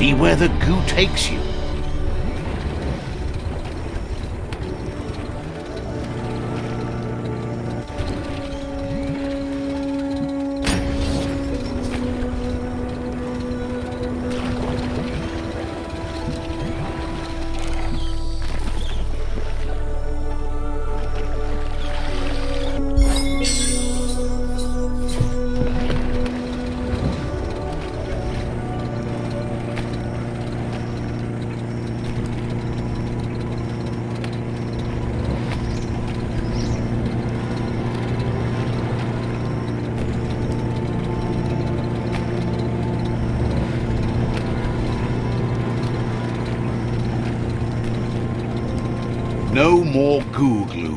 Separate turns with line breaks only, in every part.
See where the goo takes you. No more goo glue.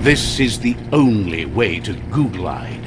This is the only way to goo glide.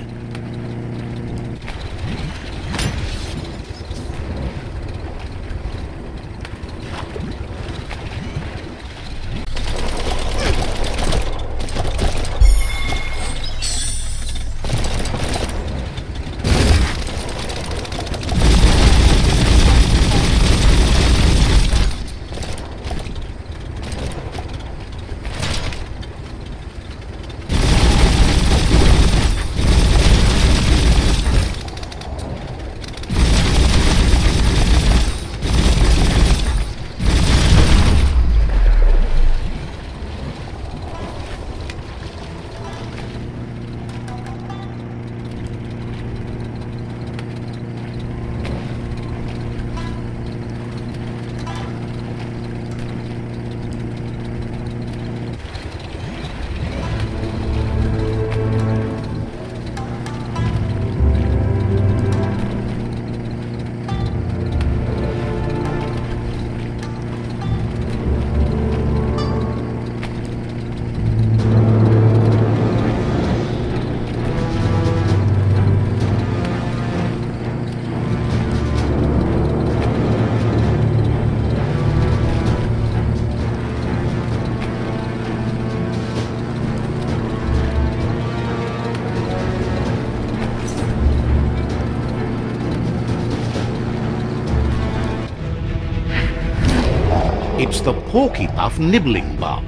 It's the porky-puff nibbling bark.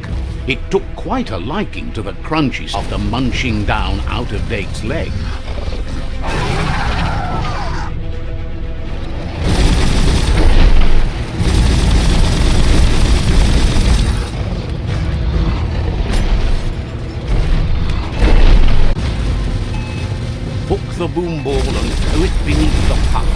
It took quite a liking to the crunchies after munching down out-of-date's leg. Hook the boom ball and throw it beneath the puff.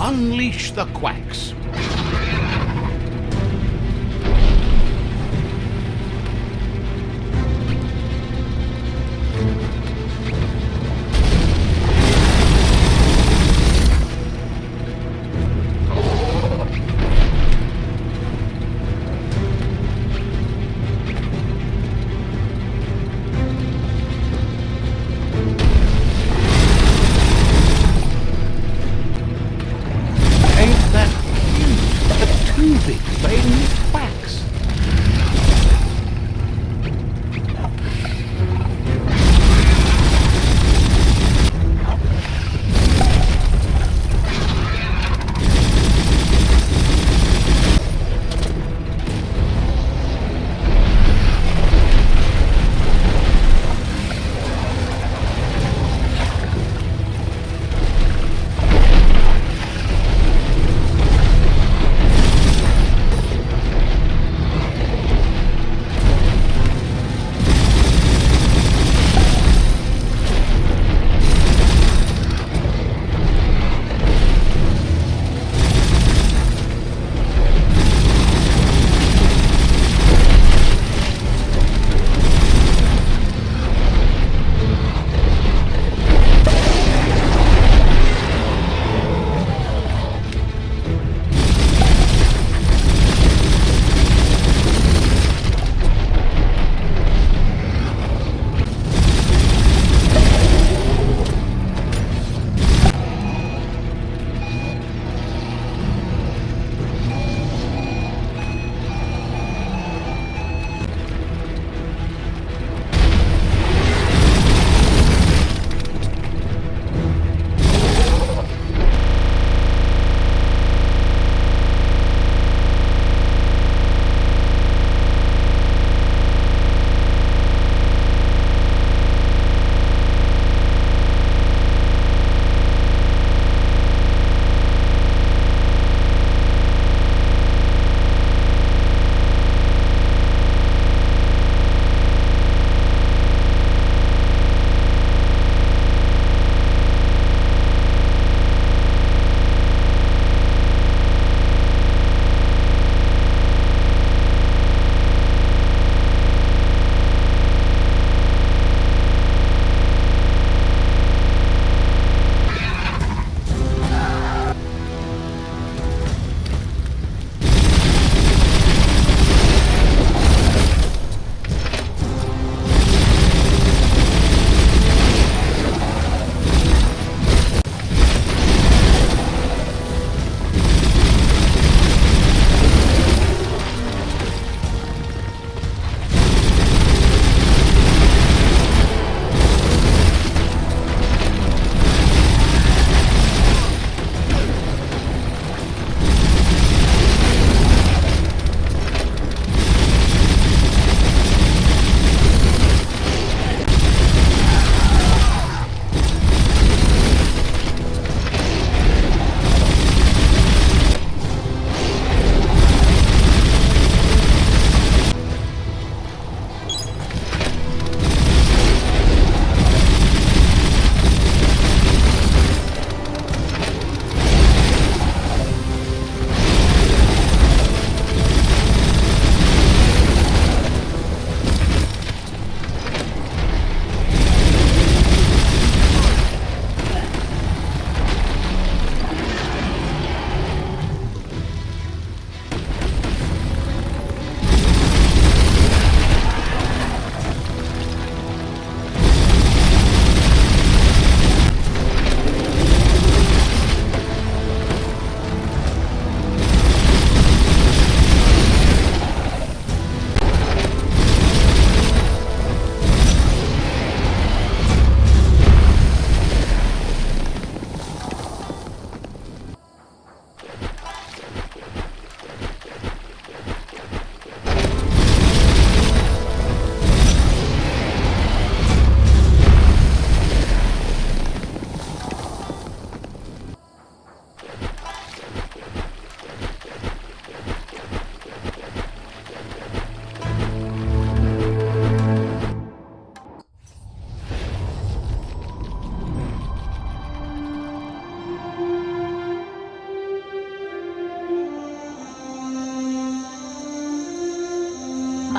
Unleash the quacks. Ain't that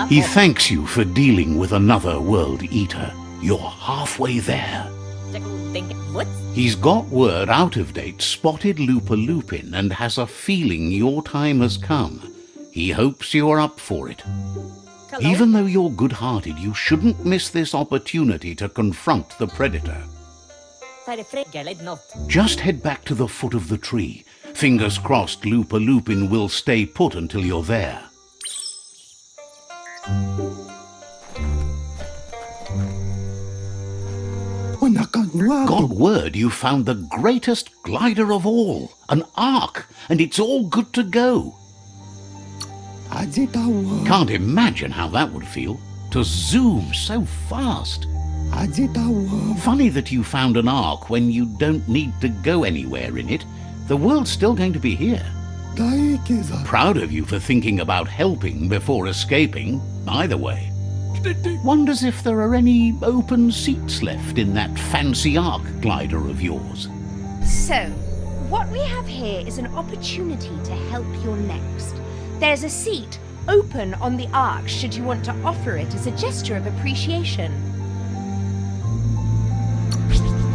He thanks you for dealing with another world eater. You're halfway there. He's got word out-of-date spotted LUPA-LUPIN and has a feeling your time has come. He hopes you're up for it. Even though you're good-hearted, you shouldn't miss this opportunity to confront the predator. Just head back to the foot of the tree. Fingers crossed LUPA-LUPIN will stay put until you're there. Got word you found the greatest glider of all, an Ark, and it's all good to go. Can't imagine how that would feel, to zoom so fast. Funny that you found an Ark when you don't need to go anywhere in it. The world's still going to be here. Proud of you for thinking about helping before escaping, either way. Wonders if there are any open seats left in that fancy Ark glider of yours.
So, what we have here is an opportunity to help your next. There's a seat open on the Ark should you want to offer it as a gesture of appreciation.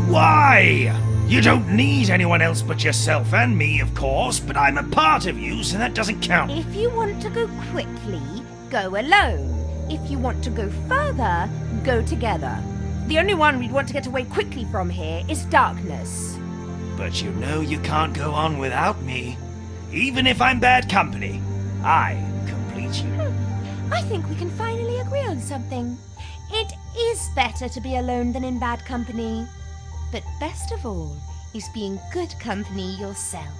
Why? You don't need anyone else but yourself and me, of course, but I'm a part of you, so that doesn't count.
If you want to go quickly, go alone. If you want to go further, go together. The only one we'd want to get away quickly from here is darkness.
But you know you can't go on without me. Even if I'm bad company, I complete you.
I think we can finally agree on something. It is better to be alone than in bad company. But best of all is being good company yourself.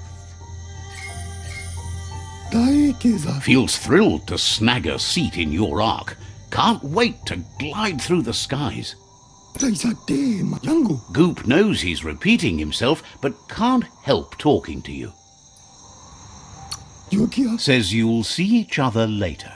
Feels thrilled to snag a seat in your Ark. Can't wait to glide through the skies. Goop knows he's repeating himself, but can't help talking to you. Says you'll see each other later.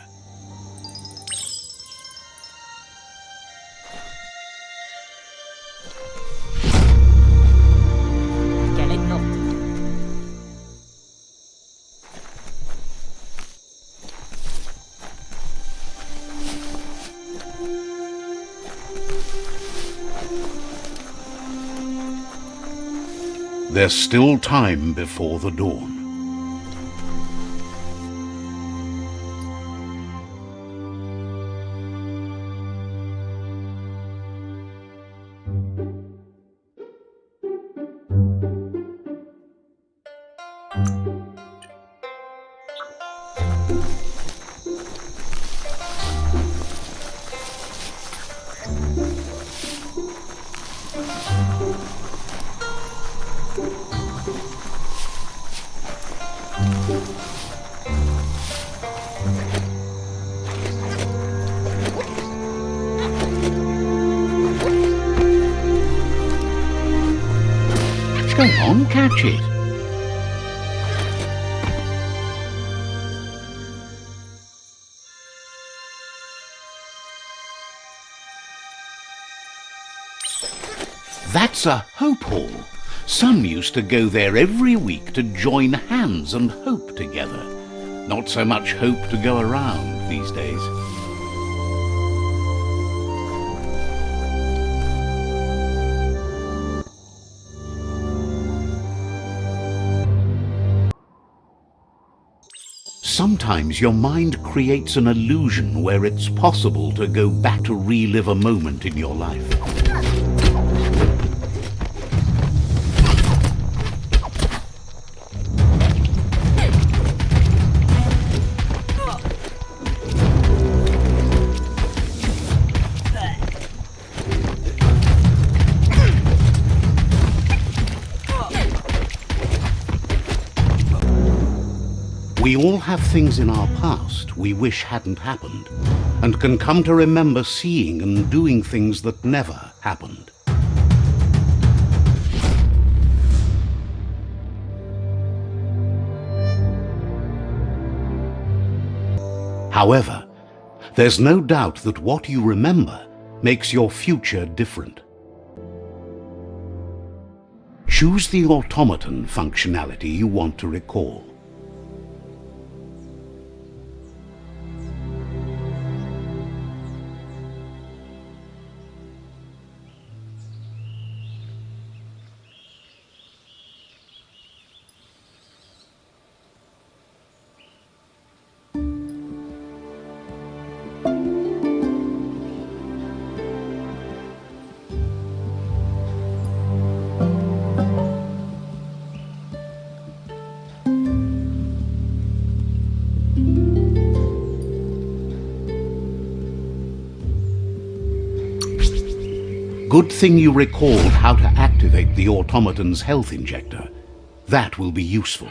There's still time before the dawn. Go on, catch it. That's a hope hall. Some used to go there every week to join hands and hope together. Not so much hope to go around these days. Sometimes your mind creates an illusion where it's possible to go back to relive a moment in your life. We all have things in our past we wish hadn't happened, and can come to remember seeing and doing things that never happened. However, there's no doubt that what you remember makes your future different. Choose the automaton functionality you want to recall. Good thing you recalled how to activate the automaton's health injector. That will be useful.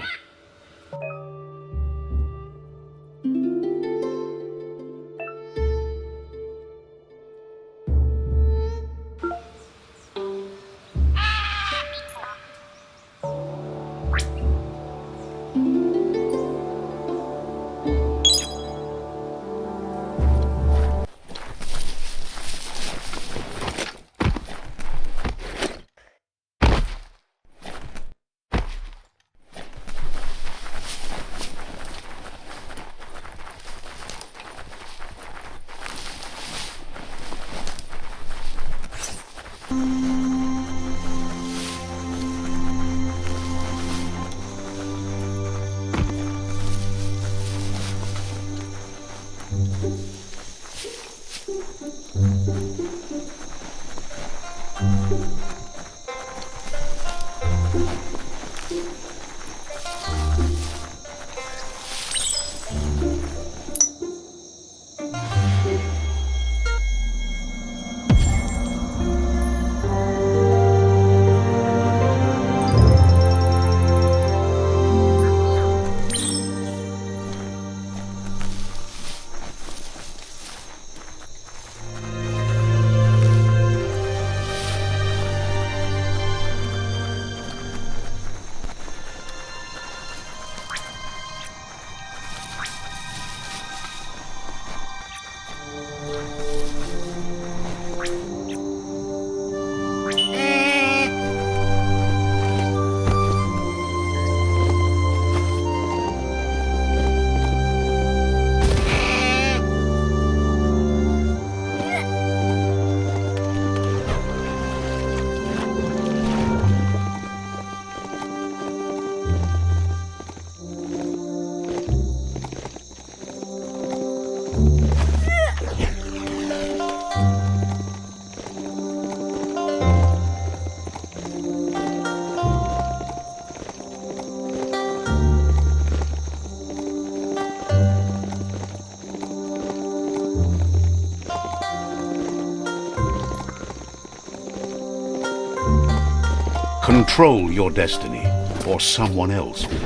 Control your destiny, or someone else will.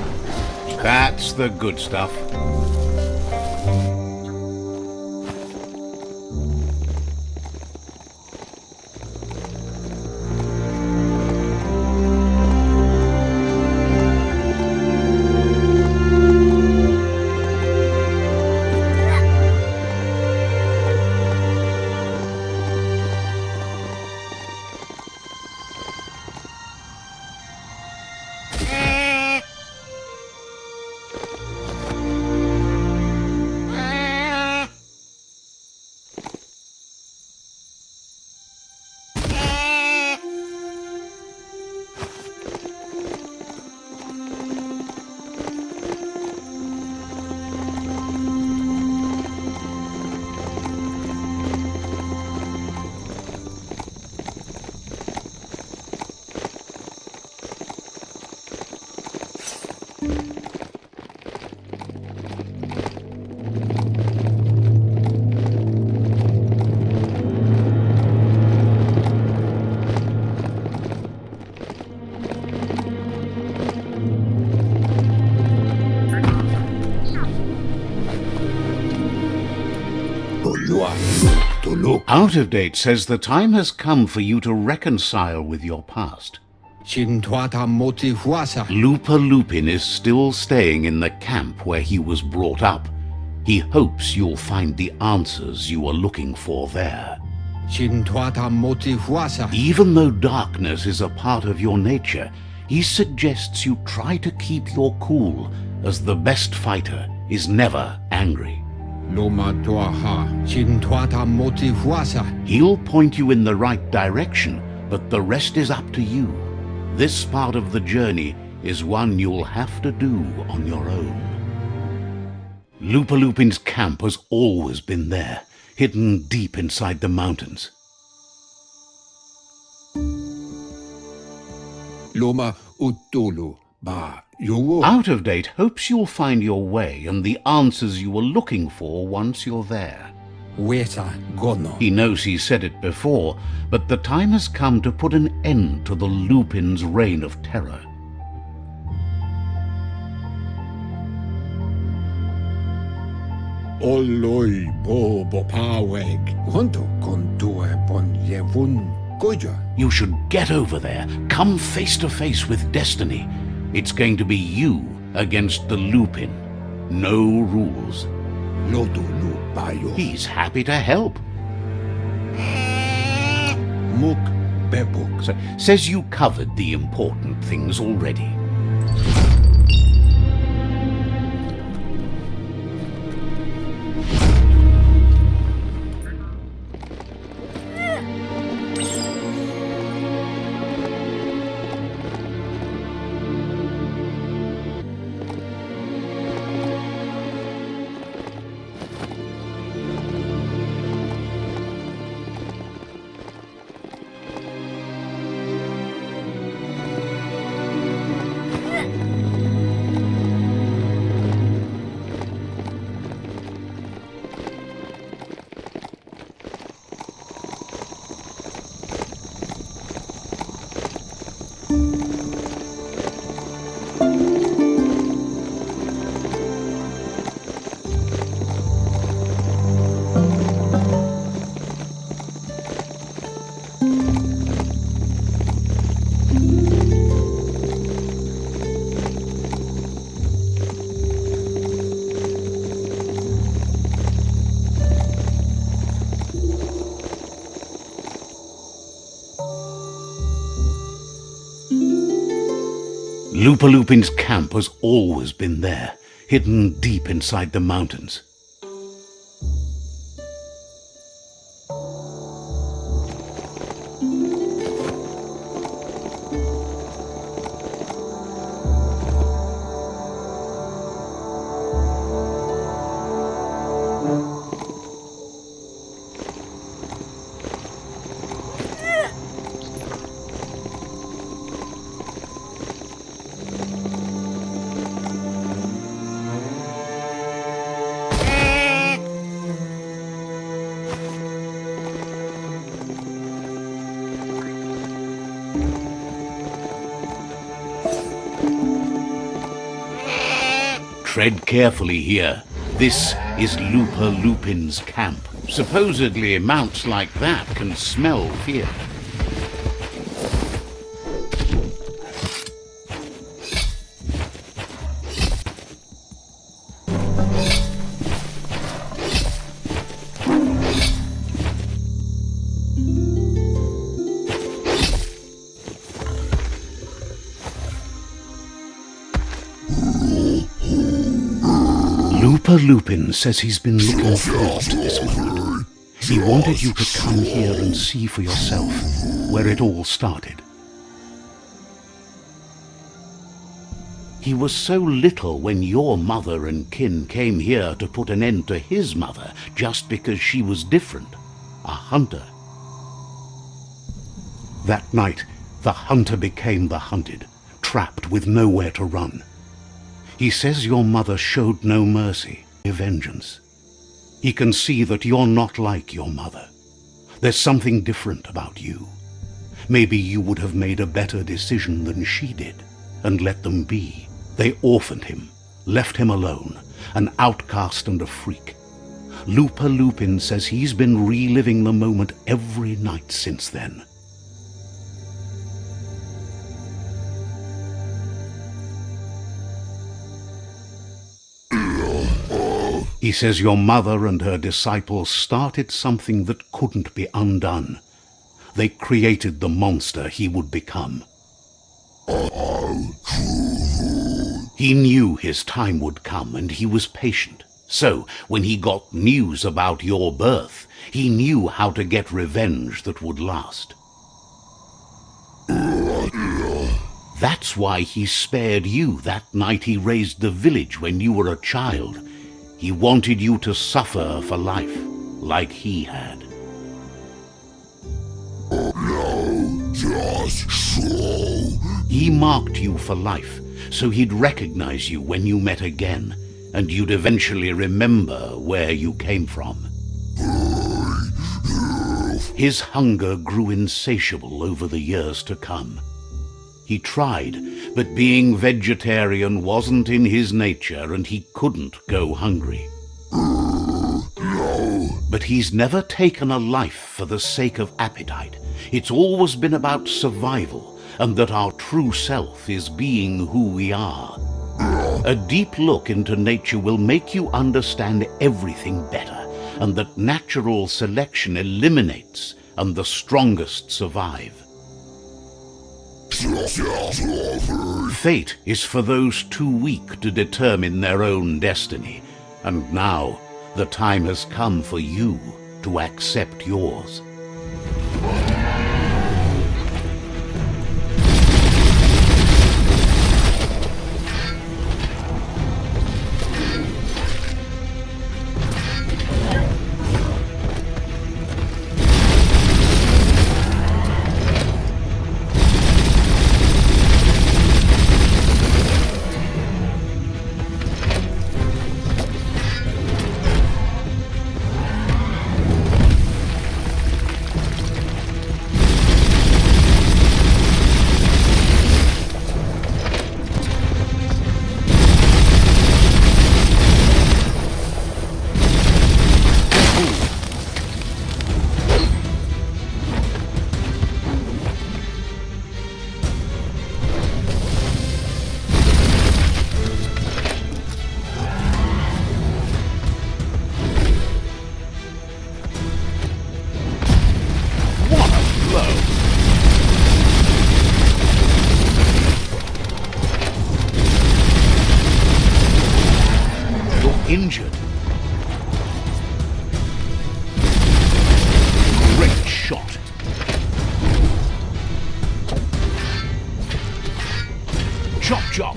That's the good stuff. Out of Date says the time has come for you to reconcile with your past. Lupa-Lupin is still staying in the camp where he was brought up. He hopes you'll find the answers you are looking for there. Even though darkness is a part of your nature, he suggests you try to keep your cool, as the best fighter is never angry. He'll point you in the right direction, but the rest is up to you. This part of the journey is one you'll have to do on your own. Lupa-Lupin's camp has always been there, hidden deep inside the mountains. Out of Date hopes you'll find your way and the answers you were looking for once you're there.
Weta gono.
He knows he said it before, but the time has come to put an end to the Lupin's reign of terror.
Oloi bobo paweg. Honto kontue bon yevun goja.
You should get over there, come face to face with destiny. It's going to be you against the Lupin. No rules.
Loto lupayo.
He's happy to help.
Muk bebuk.
Says you covered the important things already. LUPA-LUPIN'S camp has always been there, hidden deep inside the mountains. Tread carefully here. This is LUPA-LUPIN'S camp. Supposedly mounts like that can smell fear. LUPA-LUPIN says he's been looking forward to this moment. He wanted you to come here and see for yourself where it all started. He was so little when your mother and kin came here to put an end to his mother just because she was different, a hunter. That night, the hunter became the hunted, trapped with nowhere to run. He says your mother showed no mercy, no vengeance. He can see that you're not like your mother. There's something different about you. Maybe you would have made a better decision than she did, and let them be. They orphaned him, left him alone, an outcast and a freak. LUPA-LUPIN says he's been reliving the moment every night since then. He says your mother and her disciples started something that couldn't be undone. They created the monster he would become. He knew his time would come, and he was patient. So, when he got news about your birth, he knew how to get revenge that would last. That's why he spared you that night he raised the village when you were a child. He wanted you to suffer for life, like he had. He marked you for life, so he'd recognize you when you met again, and you'd eventually remember where you came from. His hunger grew insatiable over the years to come. He tried, but being vegetarian wasn't in his nature and he couldn't go hungry. But he's never taken a life for the sake of appetite. It's always been about survival, and that our true self is being who we are. A deep look into nature will make you understand everything better, and that natural selection eliminates, and the strongest survive. Fate is for those too weak to determine their own destiny, and now the time has come for you to accept yours. Injured. Great shot. Chop, chop.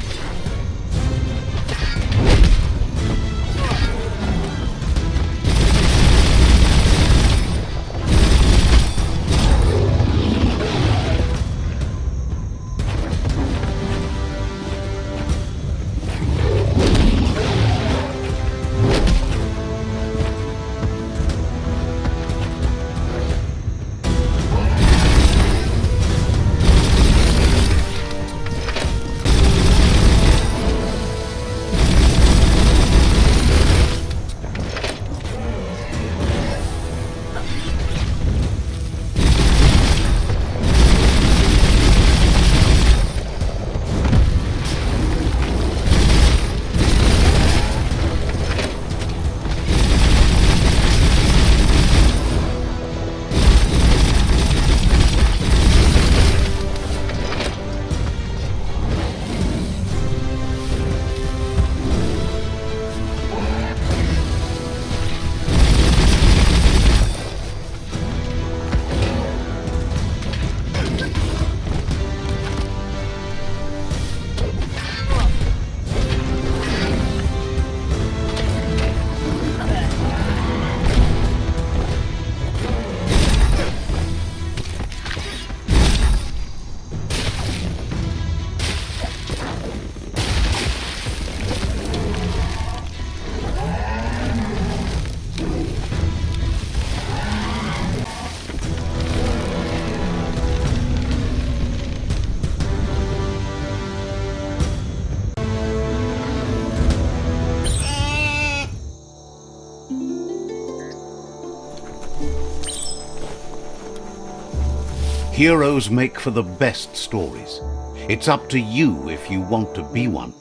Heroes make for the best stories. It's up to you if you want to be one.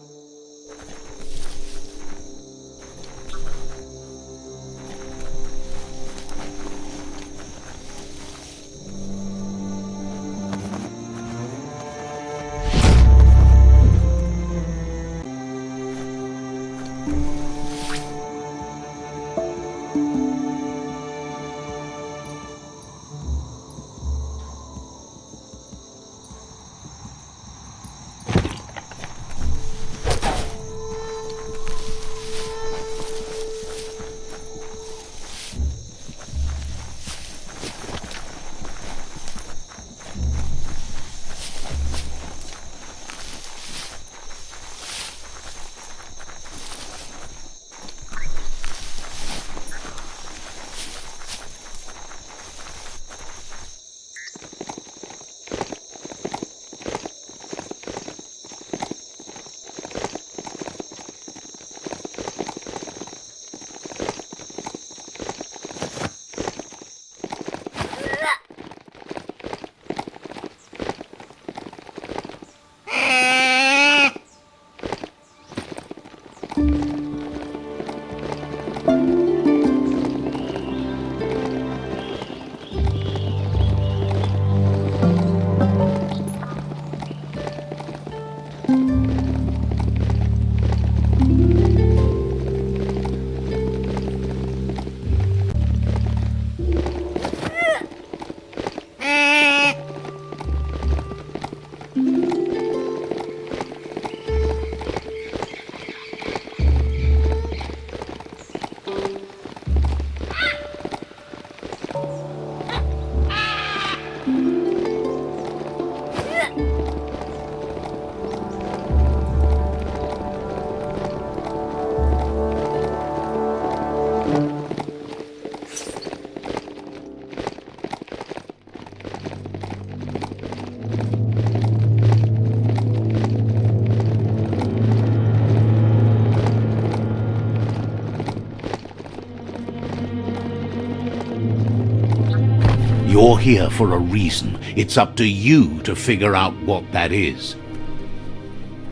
here for a reason. It's up to you to figure out what that is.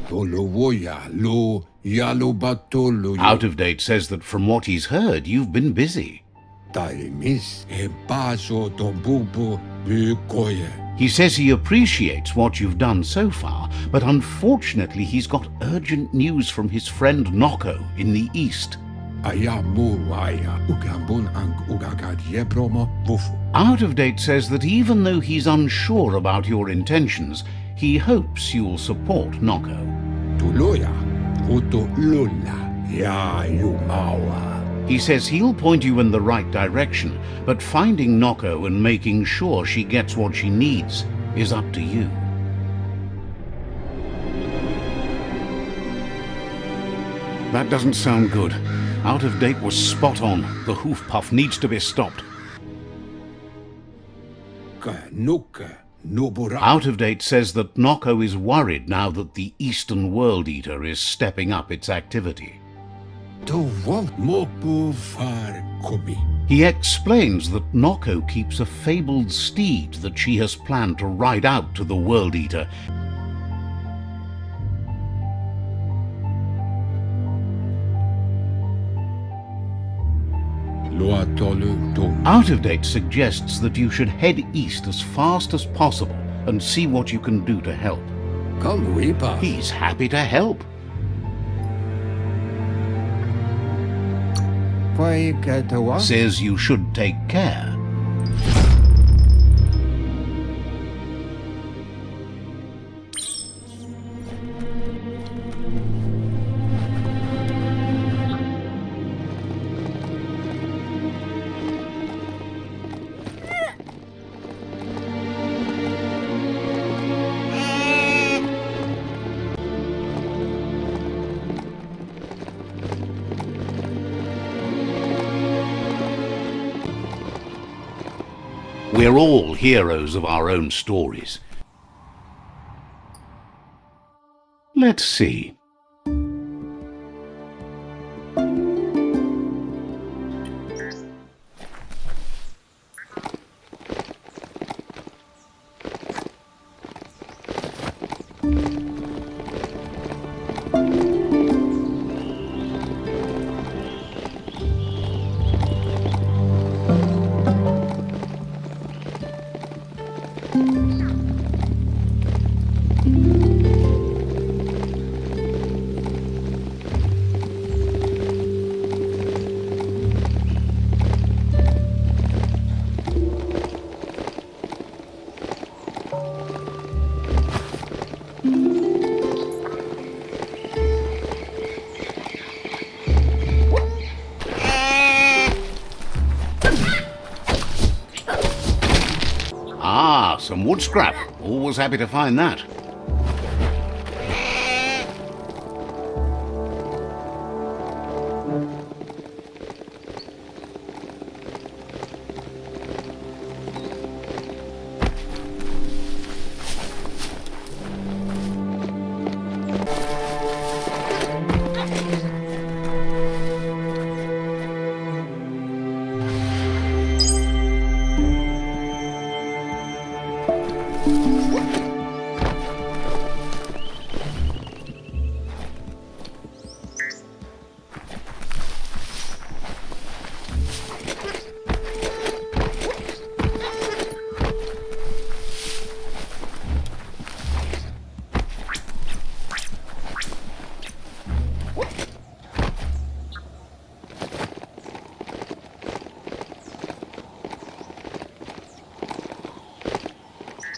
Tolovoya lo yalobatolo.
Out of Date says that from what he's heard, you've been busy.
Taimis e paso tombubo bukoye.
He says he appreciates what you've done so far, but unfortunately he's got urgent news from his friend Noko in the east.
Ayamuaya ugambun ang ugagad yebromo vufu.
Out of Date says that even though he's unsure about your intentions, he hopes you'll support Noko.
Tuloya vuto lula ya yumawa.
He says he'll point you in the right direction, but finding Noko and making sure she gets what she needs is up to you. That doesn't sound good. Out of Date was spot on. The hoof puff needs to be stopped.
Nuka nobura.
Out of Date says that Noko is worried now that the Eastern World Eater is stepping up its activity.
To what mopu far kobi.
He explains that Noko keeps a fabled steed that she has planned to ride out to the World Eater. Out of Date suggests that you should head east as fast as possible and see what you can do to help. He's happy to help. Says you should take care. We're all heroes of our own stories. Let's see. Ah, some wood scrap. Always happy to find that.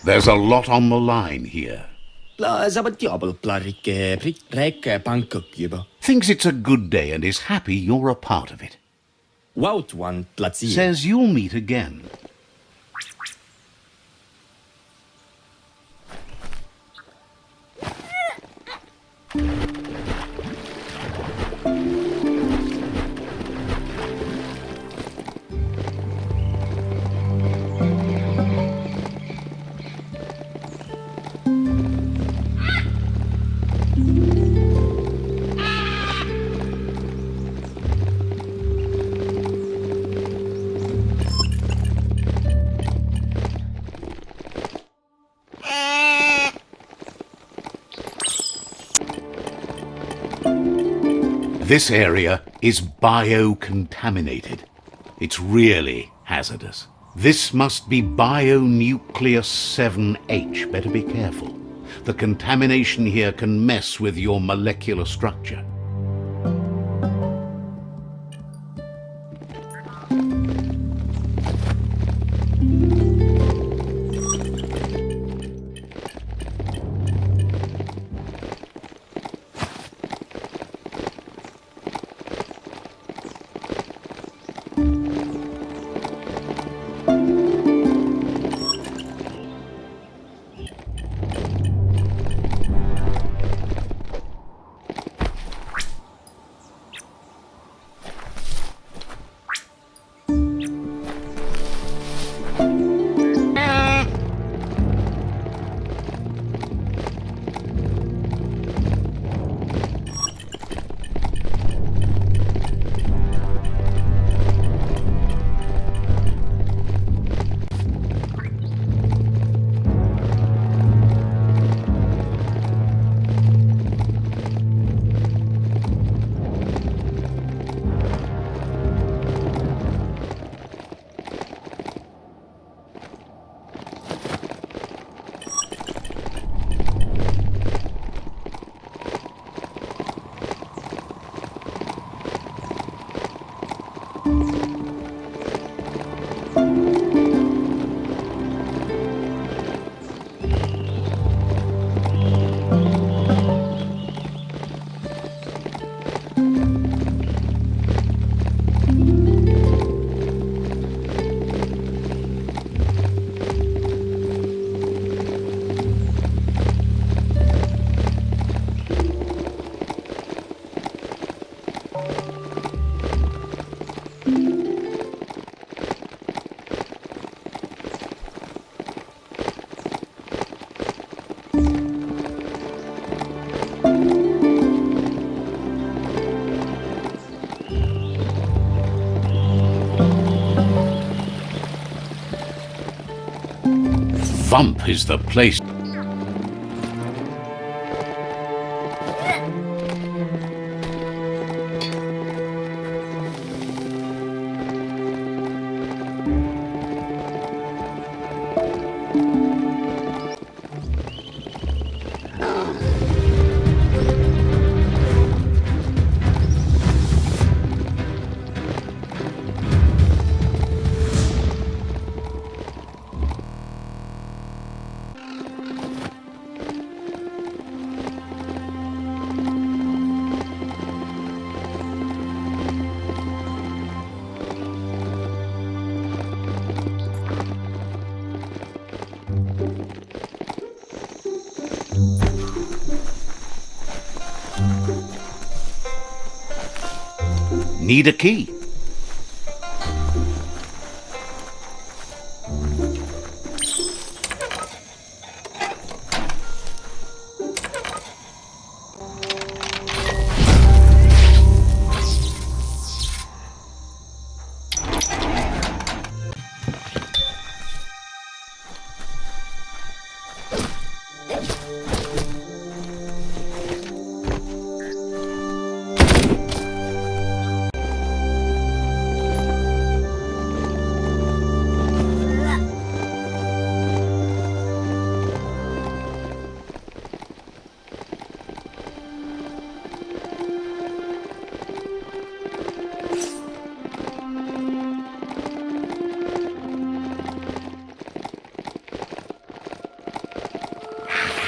There's a lot on the line here. Thinks it's a good day and is happy you're a part of it. Says you'll meet again. This area is biocontaminated. It's really hazardous. This must be bionucleus 7H. Better be careful. The contamination here can mess with your molecular structure. Vump is the place. Need a key.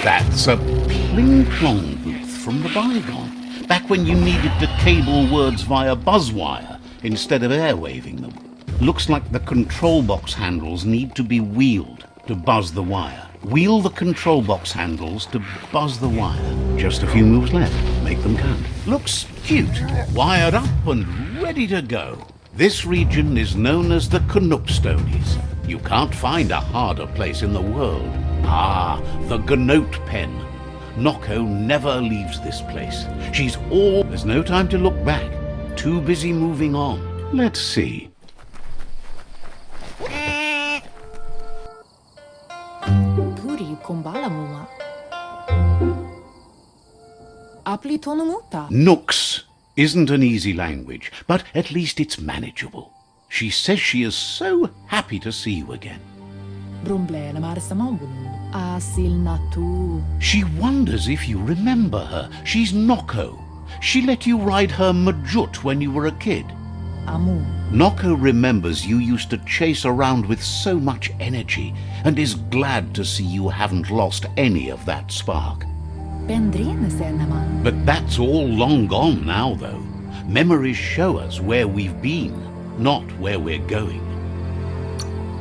That's a pling-plong booth from the bygone, back when you needed to cable words via buzzwire instead of airwaving them. Looks like the control box handles need to be wheeled to buzz the wire. Wheel the control box handles to buzz the wire. Just a few moves left. Make them count. Looks cute. Wired up and ready to go. This region is known as the Canuckstonies. You can't find a harder place in the world. Ah, the Gnote Pen. Noko never leaves this place. There's no time to look back. Too busy moving on. Let's see.
Puri kombala mula. Apli tonu muta.
Nooks isn't an easy language, but at least it's manageable. She says she is so happy to see you again.
Brumblele marsamambulu. Asil natu.
She wonders if you remember her. She's Noko. She let you ride her MJUT when you were a kid.
Amu.
Noko remembers you used to chase around with so much energy and is glad to see you haven't lost any of that spark.
Pendrine senaman.
But that's all long gone now, though. Memories show us where we've been, not where we're going.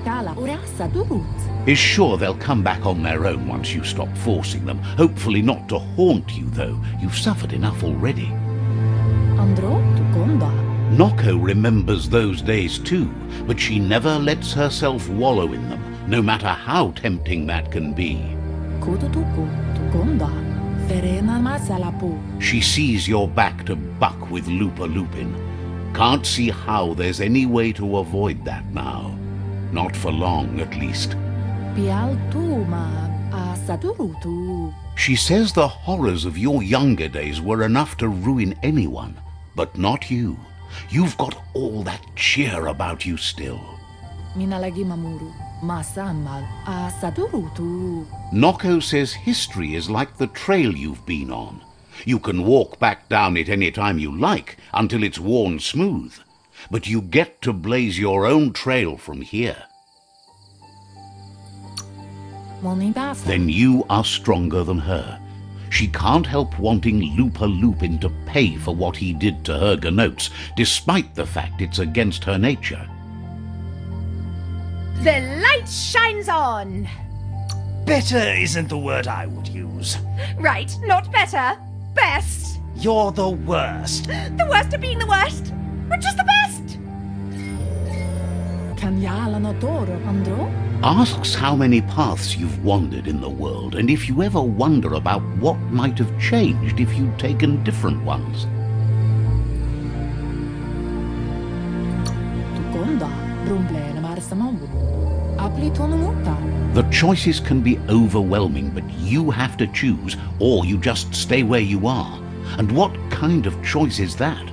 Kala urasa durut.
Is sure they'll come back on their own once you stop forcing them. Hopefully not to haunt you, though. You've suffered enough already.
Andro tu konda.
Noko remembers those days too, but she never lets herself wallow in them, no matter how tempting that can be.
Kututuku tu konda. Ferena masalapu.
She sees you're back to buck with LUPA-LUPIN. Can't see how there's any way to avoid that now. Not for long, at least.
Pial tu ma asadurutu.
She says the horrors of your younger days were enough to ruin anyone, but not you. You've got all that cheer about you still.
Minalagi mamuru. Masamal asadurutu.
Noko says history is like the trail you've been on. You can walk back down it any time you like until it's worn smooth. But you get to blaze your own trail from here. Then you are stronger than her. She can't help wanting LUPA-LUPIN to pay for what he did to her Gnotes, despite the fact it's against her nature.
The light shines on!
Better isn't the word I would use.
Right, not better. Best.
You're the worst.
The worst of being the worst. We're just the best.
Kanyala notoro andro.
Asks how many paths you've wandered in the world, and if you ever wonder about what might have changed if you'd taken different ones.
Tukonda, brumblele marsamambulu. Aplitonomuta.
The choices can be overwhelming, but you have to choose, or you just stay where you are. And what kind of choice is that?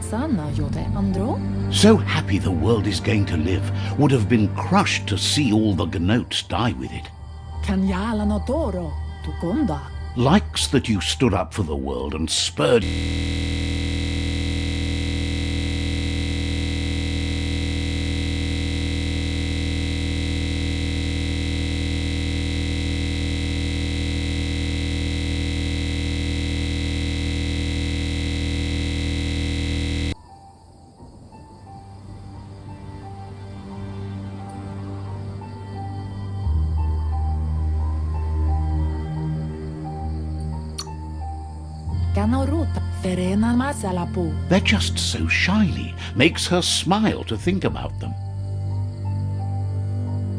Sana yote andro.
So happy the world is going to live, would have been crushed to see all the Gnotes die with it.
Kanyala notoro. Tukonda.
Likes that you stood up for the world and spurred.
Kanoruta. Ferena masalapu.
They're just so shiny, makes her smile to think about them.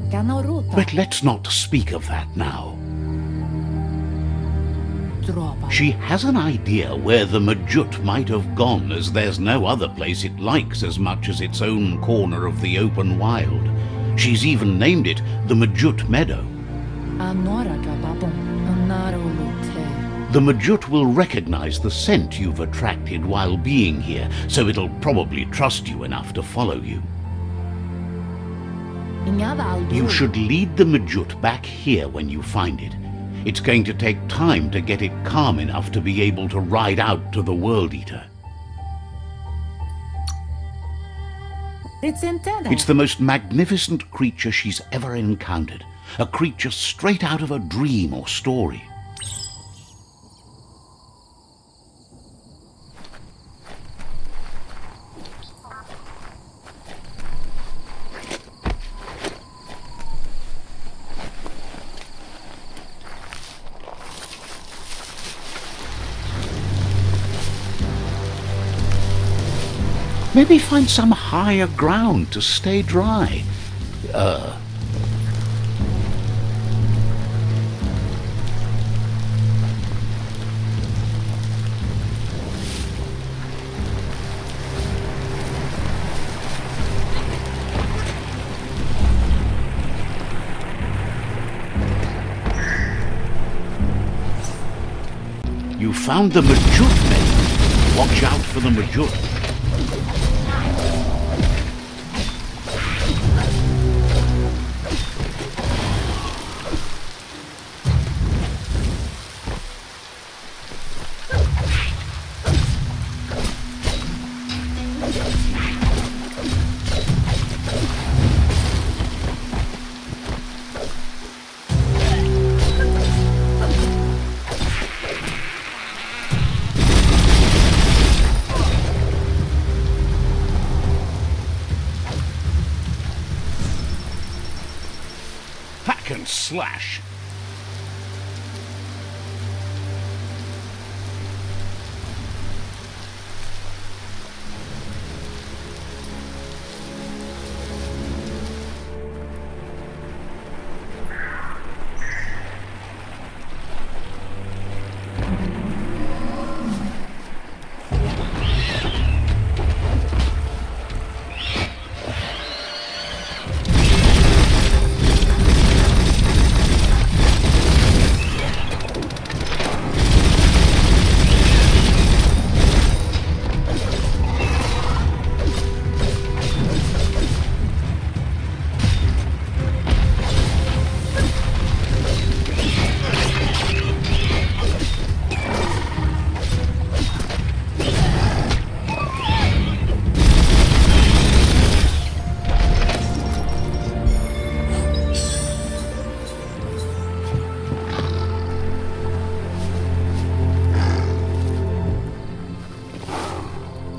Kanoruta.
But let's not speak of that now.
Dropa.
She has an idea where the MJUT might have gone, as there's no other place it likes as much as its own corner of the open wild. She's even named it the MJUT Meadow.
Anoraka babum. Anarolute.
The MJUT will recognize the scent you've attracted while being here, so it'll probably trust you enough to follow you. You should lead the MJUT back here when you find it. It's going to take time to get it calm enough to be able to ride out to the World Eater. It's the most magnificent creature she's ever encountered. A creature straight out of a dream or story. Maybe find some higher ground to stay dry. You found the MJUT Meadow. Watch out for the MJUT. Hack and slash.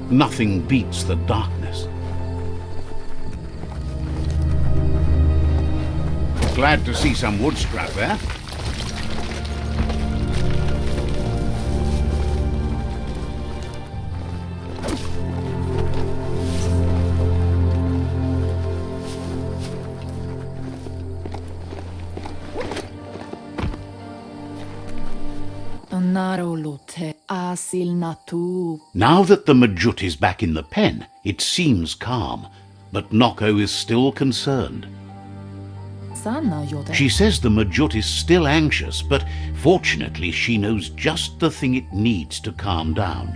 Nothing beats the darkness. Glad to see some wood scrap there. Now that the MJUT is back in the pen, it seems calm, but Noko is still concerned. She says the MJUT is still anxious, but fortunately she knows just the thing it needs to calm down.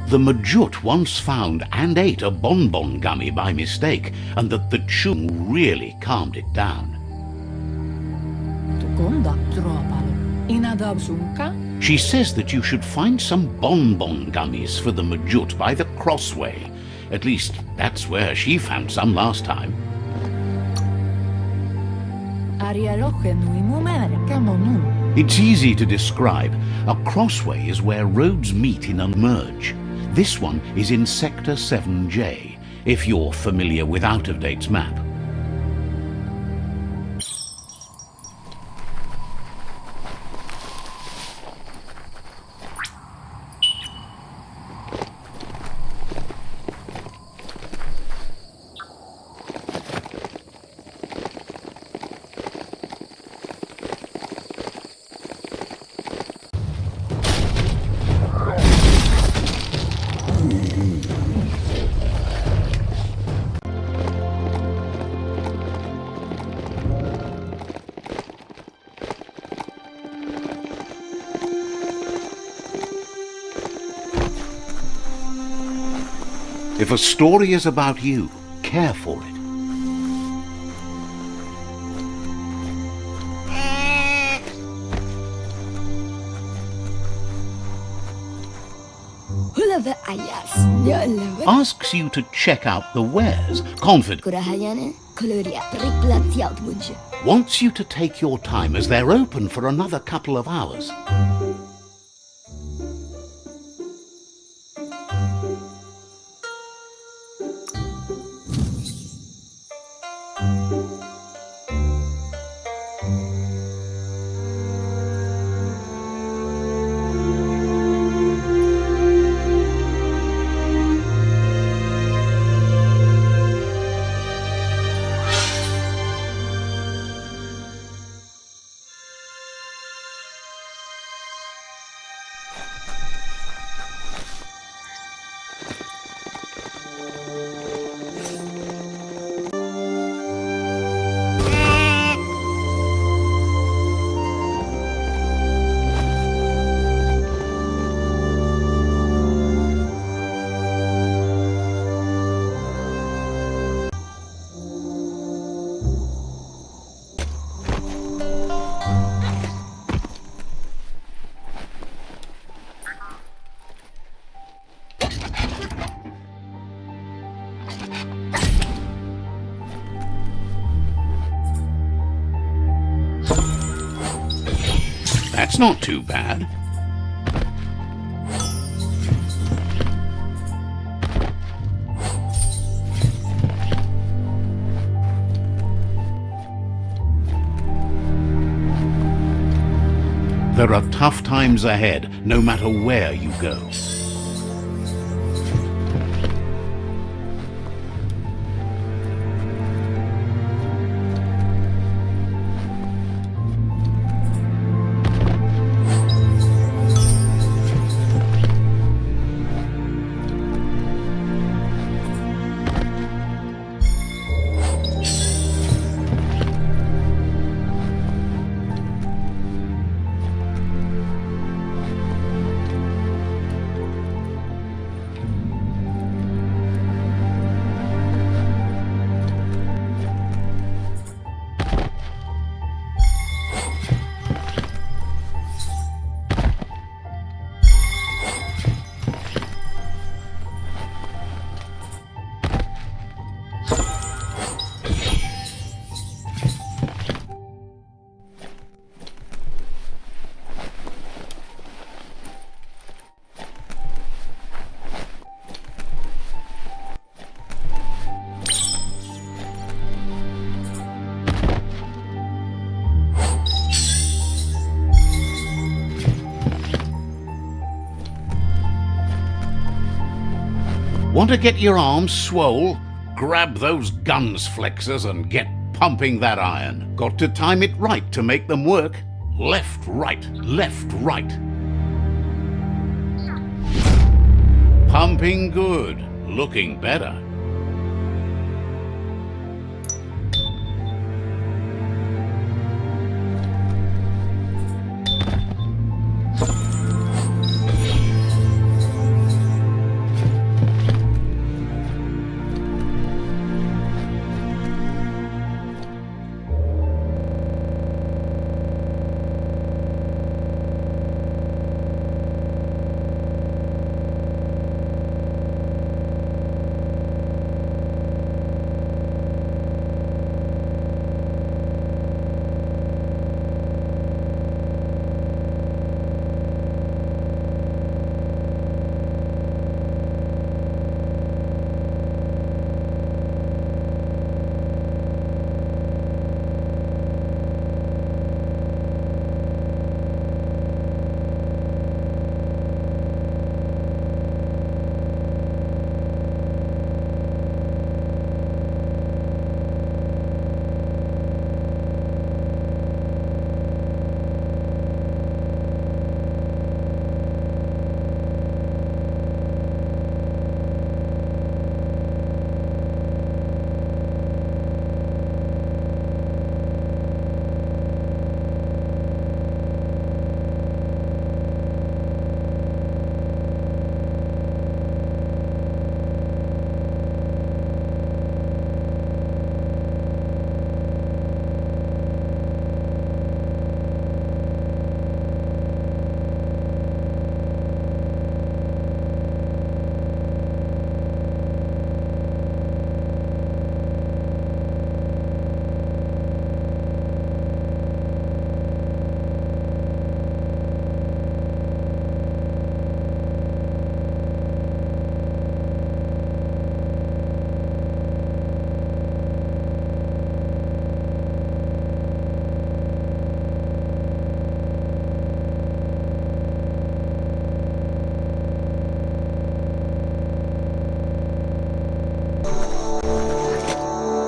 The MJUT once found and ate a bonbon gummy by mistake, and that the chung really calmed it down. She says that you should find some bonbon gummies for the MJUT by the crossway. At least, that's where she found some last time. It's easy to describe. A crossway is where roads meet in a merge. This one is in Sector 7J, if you're familiar with Out-of-Date's map. If a story is about you, care for it. Asks you to check out the wares, wants you to take your time as they're open for another couple of hours. That's not too bad. There are tough times ahead, no matter where you go. Want to get your arms swole? Grab those guns flexors and get pumping that iron. Got to time it right to make them work. Left, right, left, right. Pumping good. Looking better.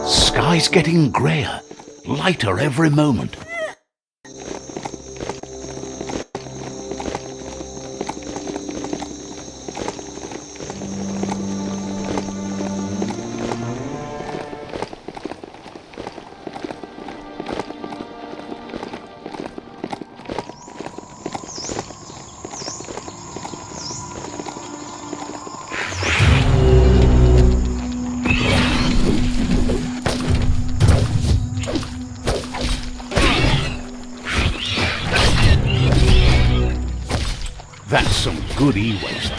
Sky's getting greyer, lighter every moment. That's some good e-waste.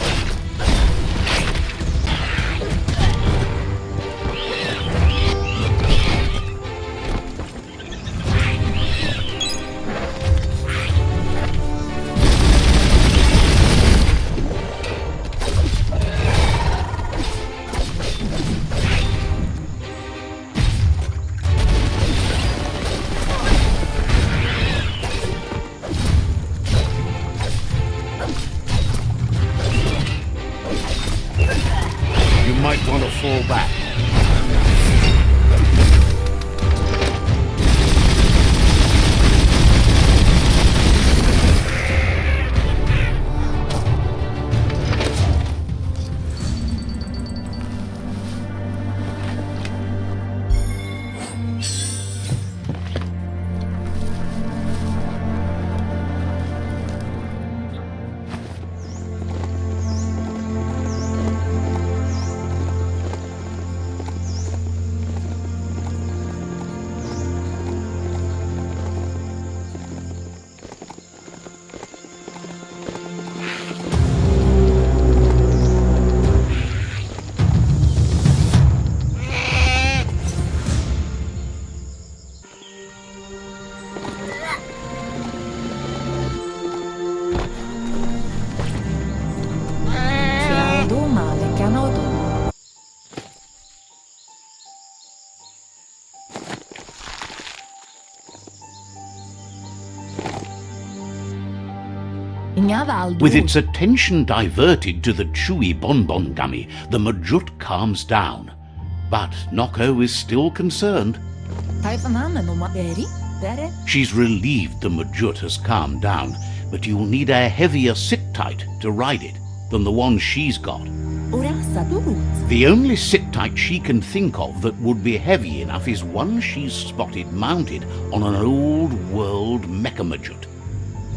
Ingaval
With its attention diverted to the chewy bonbon gummy, the MJUT calms down. But Noko is still concerned.
Taifanana no Beri? Bere?
She's relieved the MJUT has calmed down, but you'll need a heavier sit-tight to ride it than the one she's got.
Urasa Durut.
The only sit-tight she can think of that would be heavy enough is one she's spotted mounted on an old-world mecha MJUT.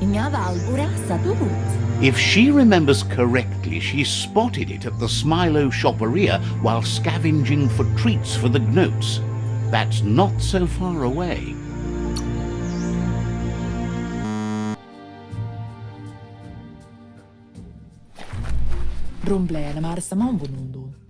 Ingaval Urasa Durut.
If she remembers correctly, she spotted it at the Smilo Shopperia while scavenging for treats for the Gnotes. That's not so far away.
Rumbleen Marsa Mambunundu.